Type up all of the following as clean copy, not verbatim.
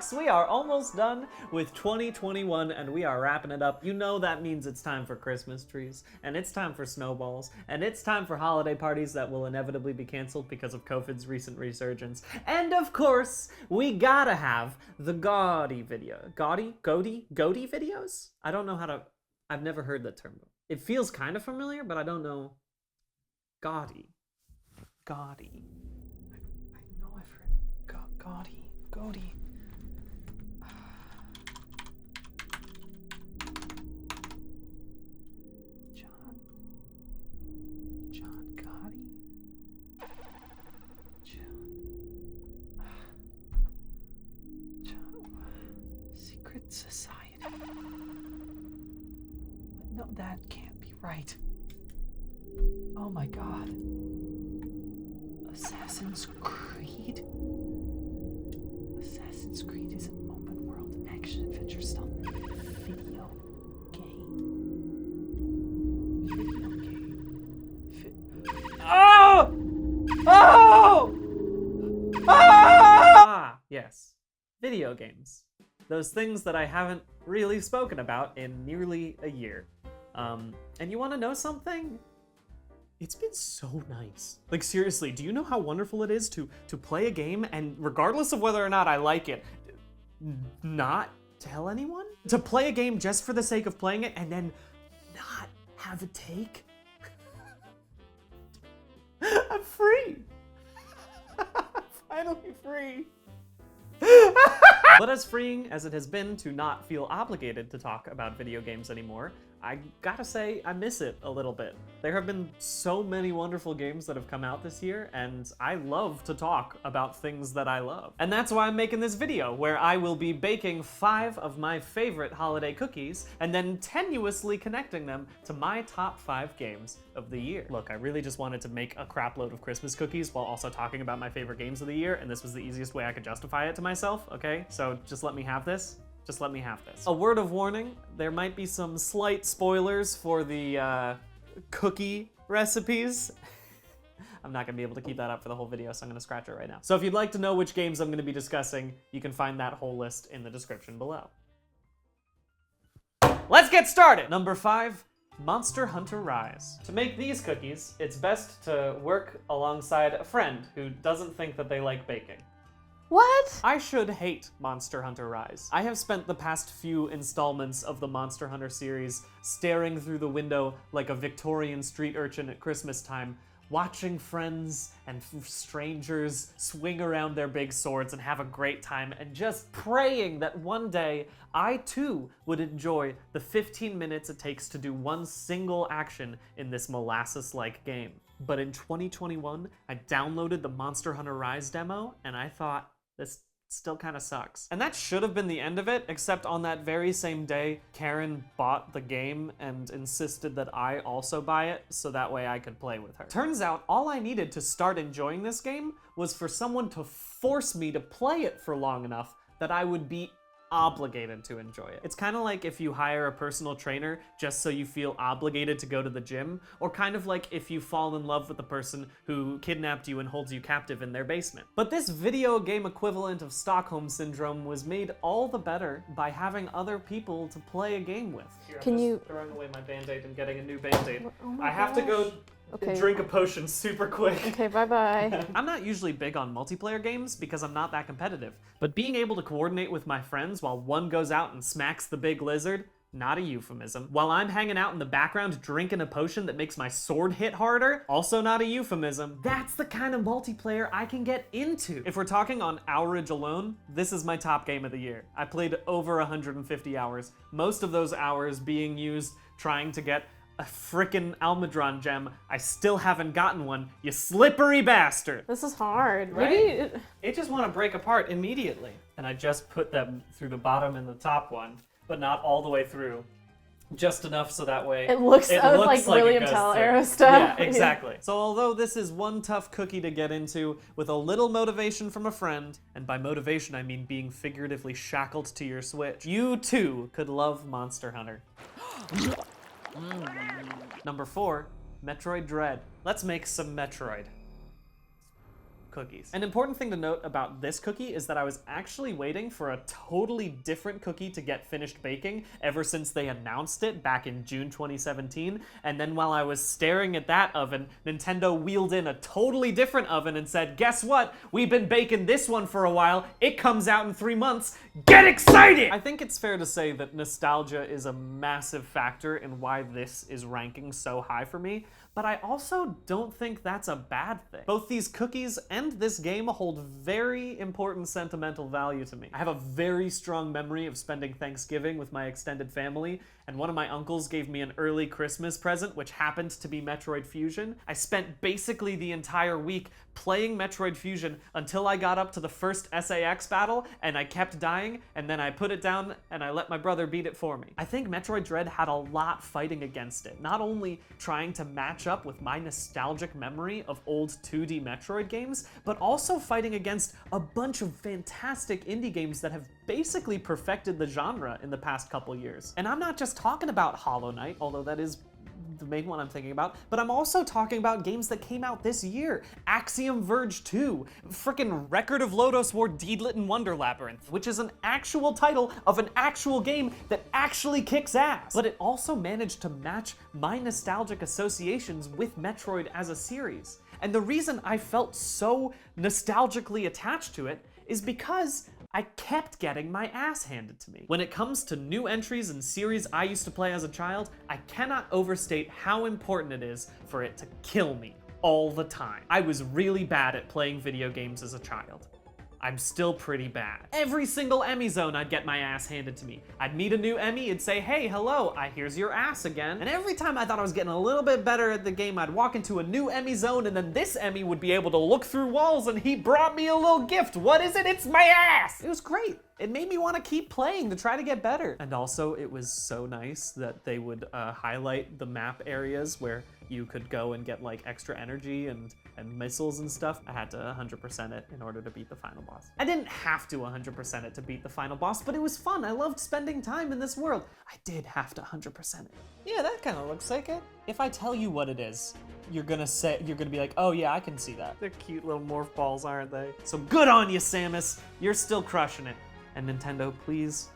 folks, we are almost done with 2021 and we are wrapping it up. You know that means it's time for Christmas trees, and it's time for snowballs, and it's time for holiday parties that will inevitably be canceled because of COVID's recent resurgence. And of course, we gotta have the gaudy videos? I don't know how to, I've never heard that term. It feels kind of familiar, but I don't know. Gaudy. I know I've heard gaudy. John Gotti? John Secret Society. No, that can't be right. Oh my god. Assassin's Creed? Assassin's Creed is an open world action adventure stealth video game. Yes. Video games. Those things that I haven't really spoken about in nearly a year. And you want to know something? It's been so nice. Like, seriously, do you know how wonderful it is to play a game and regardless of whether or not I like it, not tell anyone? To play a game just for the sake of playing it and then not have a take? I'm free. I'm finally free. But as freeing as it has been to not feel obligated to talk about video games anymore, I gotta say, I miss it a little bit. There have been so many wonderful games that have come out this year, and I love to talk about things that I love. And that's why I'm making this video, where I will be baking 5 of my favorite holiday cookies, and then tenuously connecting them to my top 5 games of the year. Look, I really just wanted to make a crap load of Christmas cookies while also talking about my favorite games of the year, and this was the easiest way I could justify it to myself, okay? So just let me have this. Just let me have this. A word of warning, there might be some slight spoilers for the cookie recipes. I'm not gonna be able to keep that up for the whole video, so I'm gonna scratch it right now. So if you'd like to know which games I'm gonna be discussing, you can find that whole list in the description below. Let's get started! Number 5, Monster Hunter Rise. To make these cookies, it's best to work alongside a friend who doesn't think that they like baking. What? I should hate Monster Hunter Rise. I have spent the past few installments of the Monster Hunter series staring through the window like a Victorian street urchin at Christmas time, watching friends and strangers swing around their big swords and have a great time, and just praying that one day I too would enjoy the 15 minutes it takes to do one single action in this molasses-like game. But in 2021, I downloaded the Monster Hunter Rise demo, and I thought, this still kind of sucks. And that should have been the end of it, except on that very same day, Karen bought the game and insisted that I also buy it, so that way I could play with her. Turns out, all I needed to start enjoying this game was for someone to force me to play it for long enough that I would be obligated to enjoy it. It's kind of like if you hire a personal trainer just so you feel obligated to go to the gym, or kind of like if you fall in love with the person who kidnapped you and holds you captive in their basement. But this video game equivalent of Stockholm Syndrome was made all the better by having other people to play a game with. Here, Can you throwing away my Band-Aid and getting a new Band-Aid. Oh my I have to go gosh. Okay. drink a potion super quick. Okay, bye-bye. I'm not usually big on multiplayer games because I'm not that competitive, but being able to coordinate with my friends while one goes out and smacks the big lizard, not a euphemism. While I'm hanging out in the background drinking a potion that makes my sword hit harder, also not a euphemism. That's the kind of multiplayer I can get into. If we're talking on hourage alone, this is my top game of the year. I played over 150 hours, most of those hours being used trying to get a frickin' Almudron gem. I still haven't gotten one, you slippery bastard. This is hard. Right? Maybe It just want to break apart immediately. And I just put them through the bottom and the top one, but not all the way through. Just enough so that way it looks like it William goes Tell through. era stuff. Yeah, exactly. So although this is one tough cookie to get into, with a little motivation from a friend, and by motivation I mean being figuratively shackled to your Switch, you too could love Monster Hunter. Number 4, Metroid Dread. Let's make some Metroid. cookies. An important thing to note about this cookie is that I was actually waiting for a totally different cookie to get finished baking ever since they announced it back in June 2017, and then while I was staring at that oven, Nintendo wheeled in a totally different oven and said, guess what? We've been baking this one for a while. It comes out in 3 months. Get excited! I think it's fair to say that nostalgia is a massive factor in why this is ranking so high for me, but I also don't think that's a bad thing. Both these cookies and this game hold very important sentimental value to me. I have a very strong memory of spending Thanksgiving with my extended family, and one of my uncles gave me an early Christmas present, which happened to be Metroid Fusion. I spent basically the entire week playing Metroid Fusion until I got up to the first SAX battle, and I kept dying, and then I put it down and I let my brother beat it for me. I think Metroid Dread had a lot fighting against it, not only trying to match up with my nostalgic memory of old 2D Metroid games, but also fighting against a bunch of fantastic indie games that have basically perfected the genre in the past couple years. And I'm not just talking about Hollow Knight, although that is the main one I'm thinking about, but I'm also talking about games that came out this year. Axiom Verge 2, frickin' Record of Lodoss War Deedlit and Wonder Labyrinth, which is an actual title of an actual game that actually kicks ass. But it also managed to match my nostalgic associations with Metroid as a series. And the reason I felt so nostalgically attached to it is because I kept getting my ass handed to me. When it comes to new entries in series I used to play as a child, I cannot overstate how important it is for it to kill me all the time. I was really bad at playing video games as a child. I'm still pretty bad. Every single Emmy zone, I'd get my ass handed to me. I'd meet a new Emmy, it'd say, hey, hello, here's your ass again. And every time I thought I was getting a little bit better at the game, I'd walk into a new Emmy zone, and then this Emmy would be able to look through walls, and he brought me a little gift. What is it? It's my ass! It was great. It made me want to keep playing to try to get better. And also, it was so nice that they would highlight the map areas where you could go and get like extra energy and missiles and stuff. I had to 100% it in order to beat the final boss. I didn't have to 100% it to beat the final boss, but it was fun. I loved spending time in this world. I did have to 100% it. Yeah, that kind of looks like it. If I tell you what it is, you're gonna be like, oh yeah, I can see that. They're cute little morph balls, aren't they? So good on you, Samus. You're still crushing it. And Nintendo, please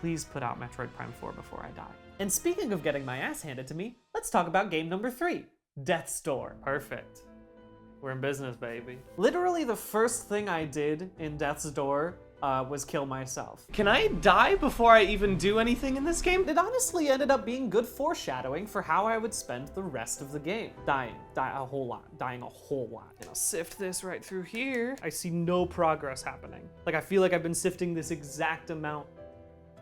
put out Metroid Prime 4 before I die. And speaking of getting my ass handed to me, let's talk about game number 3, Death's Door. Perfect. We're in business, baby. Literally the first thing I did in Death's Door was kill myself. Can I die before I even do anything in this game? It honestly ended up being good foreshadowing for how I would spend the rest of the game. Dying a whole lot. And I'll sift this right through here. I see no progress happening. Like, I feel like I've been sifting this exact amount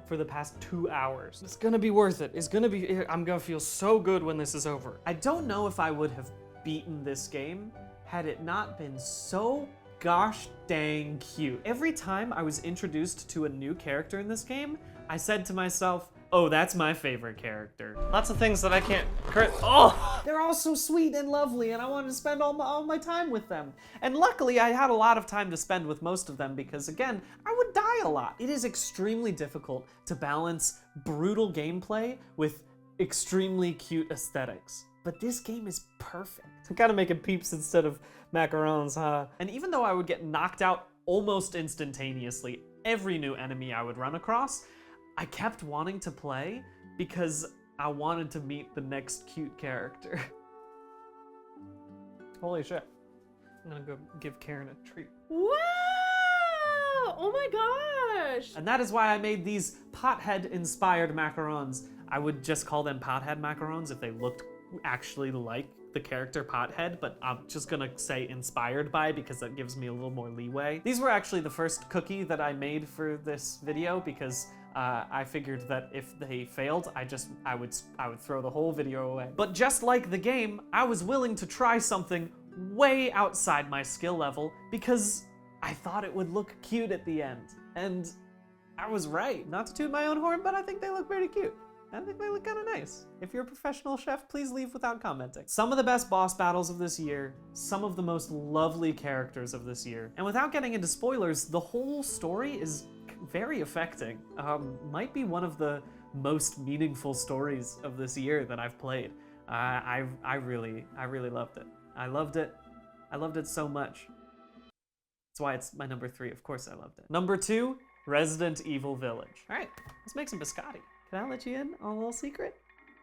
for the past 2 hours. It's gonna be worth it. I'm gonna feel so good when this is over. I don't know if I would have beaten this game had it not been so gosh dang cute. Every time I was introduced to a new character in this game, I said to myself, oh, that's my favorite character. Lots of things that I can't oh! They're all so sweet and lovely, and I wanted to spend all my time with them. And luckily, I had a lot of time to spend with most of them because, again, I would die a lot. It is extremely difficult to balance brutal gameplay with extremely cute aesthetics. But this game is perfect. I gotta make it peeps instead of macarons, huh? And even though I would get knocked out almost instantaneously every new enemy I would run across, I kept wanting to play because I wanted to meet the next cute character. Holy shit. I'm gonna go give Karen a treat. Wow! Oh my gosh! And that is why I made these pothead-inspired macarons. I would just call them pothead macarons if they looked actually like the character Pothead, but I'm just gonna say inspired by because that gives me a little more leeway. These were actually the first cookie that I made for this video because I figured that if they failed, I would throw the whole video away. But just like the game, I was willing to try something way outside my skill level because I thought it would look cute at the end. And I was right. Not to toot my own horn, but I think they look pretty cute. I think they look kind of nice. If you're a professional chef, please leave without commenting. Some of the best boss battles of this year, some of the most lovely characters of this year. And without getting into spoilers, the whole story is very affecting. Might be one of the most meaningful stories of this year that I've played. I really loved it. I loved it so much. That's why it's my number 3. Of course I loved it. Number 2, Resident Evil Village. All right, let's make some biscotti. Can I let you in on a little secret?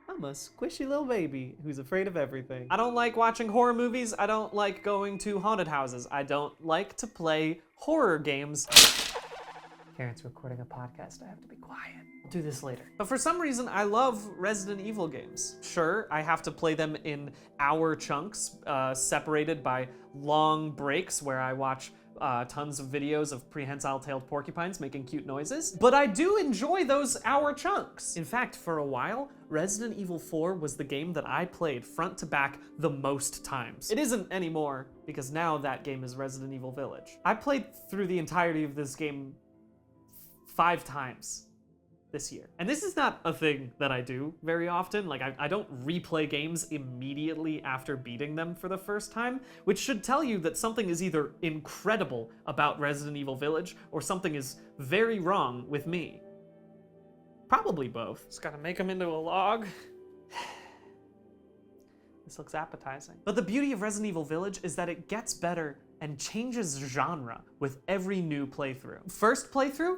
I'm a squishy little baby who's afraid of everything. I don't like watching horror movies. I don't like going to haunted houses. I don't like to play horror games. Karen's recording a podcast. I have to be quiet. I'll do this later. But for some reason, I love Resident Evil games. Sure, I have to play them in hour chunks, separated by long breaks where I watch tons of videos of prehensile-tailed porcupines making cute noises, but I do enjoy those hour chunks. In fact, for a while, Resident Evil 4 was the game that I played front to back the most times. It isn't anymore, because now that game is Resident Evil Village. I played through the entirety of this game 5 times this year. And this is not a thing that I do very often. Like, I don't replay games immediately after beating them for the first time, which should tell you that something is either incredible about Resident Evil Village or something is very wrong with me. Probably both. Just gotta make them into a log. This looks appetizing. But the beauty of Resident Evil Village is that it gets better and changes genre with every new playthrough. First playthrough,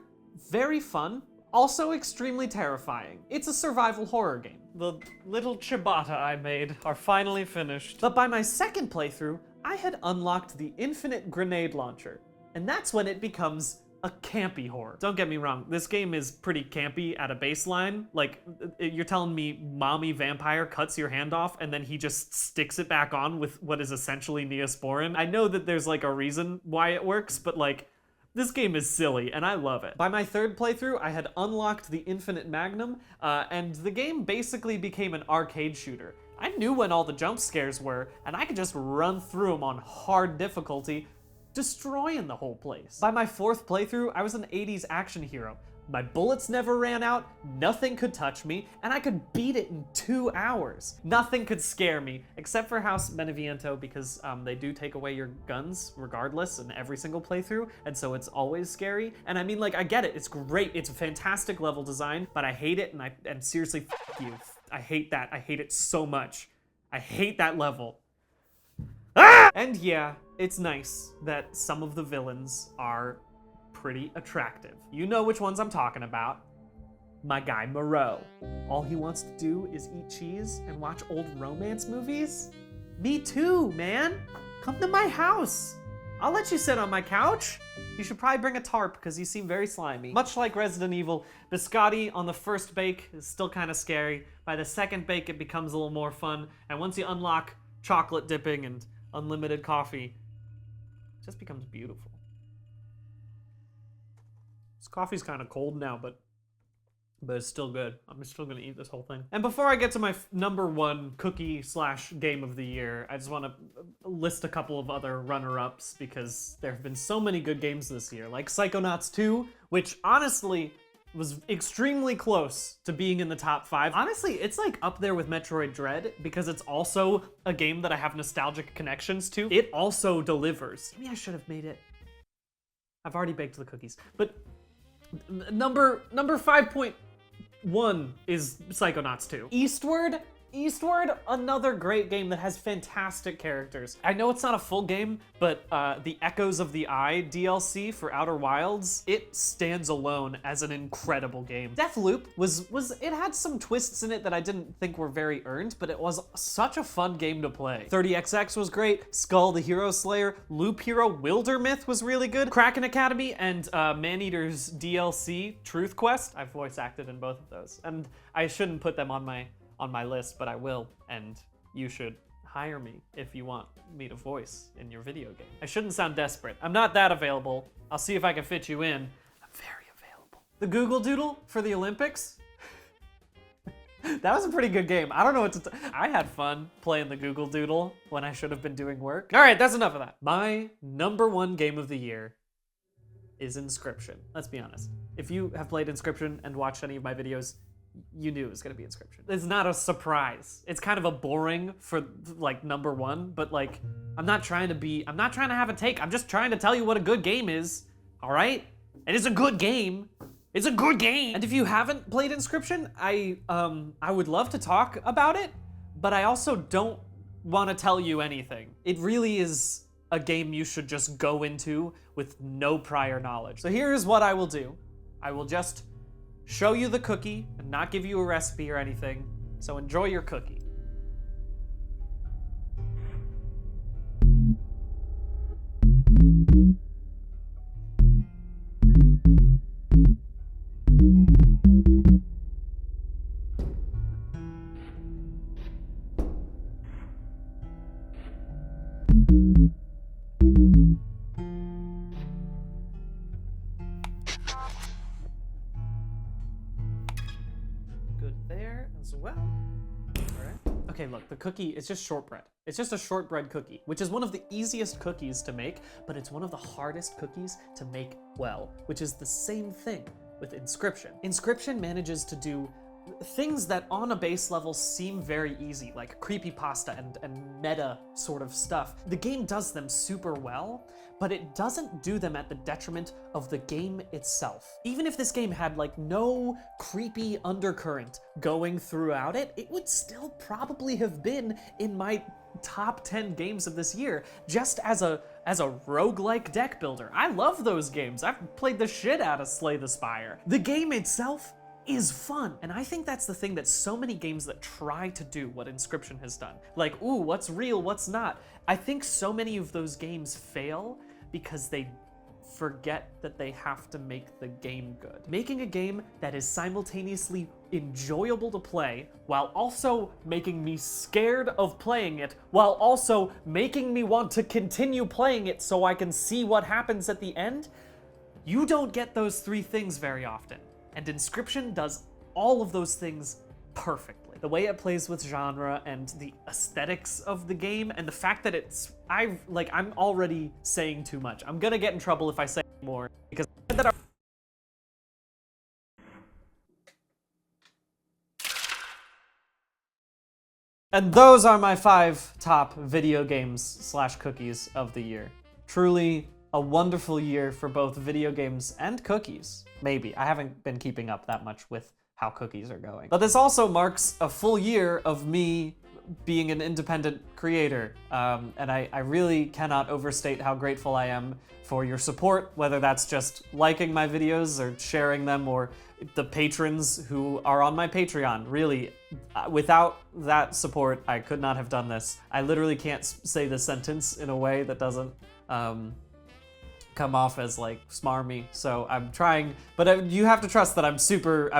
very fun, also extremely terrifying. It's a survival horror game. The little ciabatta I made are finally finished. But by my second playthrough, I had unlocked the infinite grenade launcher, and that's when it becomes a campy horror. Don't get me wrong, this game is pretty campy at a baseline. Like, you're telling me mommy vampire cuts your hand off and then he just sticks it back on with what is essentially Neosporin? I know that there's like a reason why it works, but like, this game is silly, and I love it. By my third playthrough, I had unlocked the Infinite Magnum, and the game basically became an arcade shooter. I knew when all the jump scares were, and I could just run through them on hard difficulty, destroying the whole place. By my fourth playthrough, I was an 80s action hero. My bullets never ran out, nothing could touch me, and I could beat it in 2 hours. Nothing could scare me, except for House Beneviento, because they do take away your guns regardless in every single playthrough, and so it's always scary. And I mean, like, I get it, it's great, it's fantastic level design, but I hate it, and seriously, f you. I hate that, I hate it so much. I hate that level. Ah! And yeah, it's nice that some of the villains are pretty attractive. You know which ones I'm talking about. My guy Moreau. All he wants to do is eat cheese and watch old romance movies? Me too, man. Come to my house. I'll let you sit on my couch. You should probably bring a tarp because you seem very slimy. Much like Resident Evil, biscotti on the first bake is still kind of scary. By the second bake, it becomes a little more fun. And once you unlock chocolate dipping and unlimited coffee, it just becomes beautiful. This coffee's kind of cold now, but it's still good. I'm still gonna eat this whole thing. And before I get to my number 1 cookie / game of the year, I just want to list a couple of other runner-ups because there have been so many good games this year, like Psychonauts 2, which honestly was extremely close to being in the top 5. Honestly, it's like up there with Metroid Dread because it's also a game that I have nostalgic connections to. It also delivers. Maybe I should have made it. I've already baked the cookies, but number 5.1 is Psychonauts 2. Eastward, another great game that has fantastic characters. I know it's not a full game, but the Echoes of the Eye DLC for Outer Wilds, it stands alone as an incredible game. Deathloop it had some twists in it that I didn't think were very earned, but it was such a fun game to play. 30XX was great, Skull the Hero Slayer, Loop Hero Wildermyth was really good, Kraken Academy, and Maneater's DLC, Truth Quest. I've voice acted in both of those, and I shouldn't put them on my list, but I will, and you should hire me if you want me to voice in your video game. I shouldn't sound desperate. I'm not that available. I'll see if I can fit you in. I'm very available. The Google Doodle for the Olympics? That was a pretty good game. I don't know what to I had fun playing the Google Doodle when I should have been doing work. All right, that's enough of that. My number 1 game of the year is Inscryption. Let's be honest. If you have played Inscryption and watched any of my videos, you knew it was gonna be Inscryption. It's not a surprise. It's kind of a boring for like number 1, but like, I'm not trying to have a take. I'm just trying to tell you what a good game is, all right? And it's a good game. It's a good game. And if you haven't played Inscryption, I would love to talk about it, but I also don't want to tell you anything. It really is a game you should just go into with no prior knowledge. So here's what I will do. I will just show you the cookie and not give you a recipe or anything. So enjoy your cookie. Good there as well. All right. Okay, look, the cookie is just shortbread. It's just a shortbread cookie, which is one of the easiest cookies to make, but it's one of the hardest cookies to make well, which is the same thing with Inscryption. Inscryption manages to do things that on a base level seem very easy, like creepypasta and meta sort of stuff. The game does them super well, but it doesn't do them at the detriment of the game itself. Even if this game had like no creepy undercurrent going throughout it, it would still probably have been in my top 10 games of this year, just as a roguelike deck builder. I love those games. I've played the shit out of Slay the Spire. The game itself is fun. And I think that's the thing that so many games that try to do what Inscryption has done. Like, ooh, what's real, what's not? I think so many of those games fail because they forget that they have to make the game good. Making a game that is simultaneously enjoyable to play while also making me scared of playing it, while also making me want to continue playing it so I can see what happens at the end, you don't get those three things very often. And Inscryption does all of those things perfectly. The way it plays with genre and the aesthetics of the game and the fact that I'm already saying too much. I'm gonna get in trouble if I say more because And those are my 5 top video games / cookies of the year. Truly a wonderful year for both video games and cookies. Maybe. I haven't been keeping up that much with how cookies are going. But this also marks a full year of me being an independent creator. And I really cannot overstate how grateful I am for your support, whether that's just liking my videos or sharing them, or the patrons who are on my Patreon. Really, without that support, I could not have done this. I literally can't say this sentence in a way that doesn't come off as like smarmy, so I'm trying, but you have to trust that I'm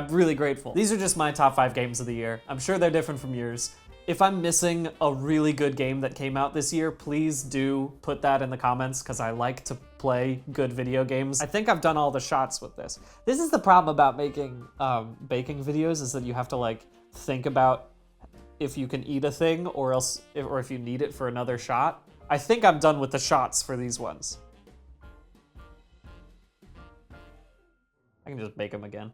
really grateful. These are just my top 5 games of the year. I'm sure they're different from yours. If I'm missing a really good game that came out this year, please do put that in the comments, because I like to play good video games. I think I've done all the shots with this. This is the problem about making baking videos, is that you have to like think about if you can eat a thing or if you need it for another shot. I think I'm done with the shots for these ones. I can just bake them again.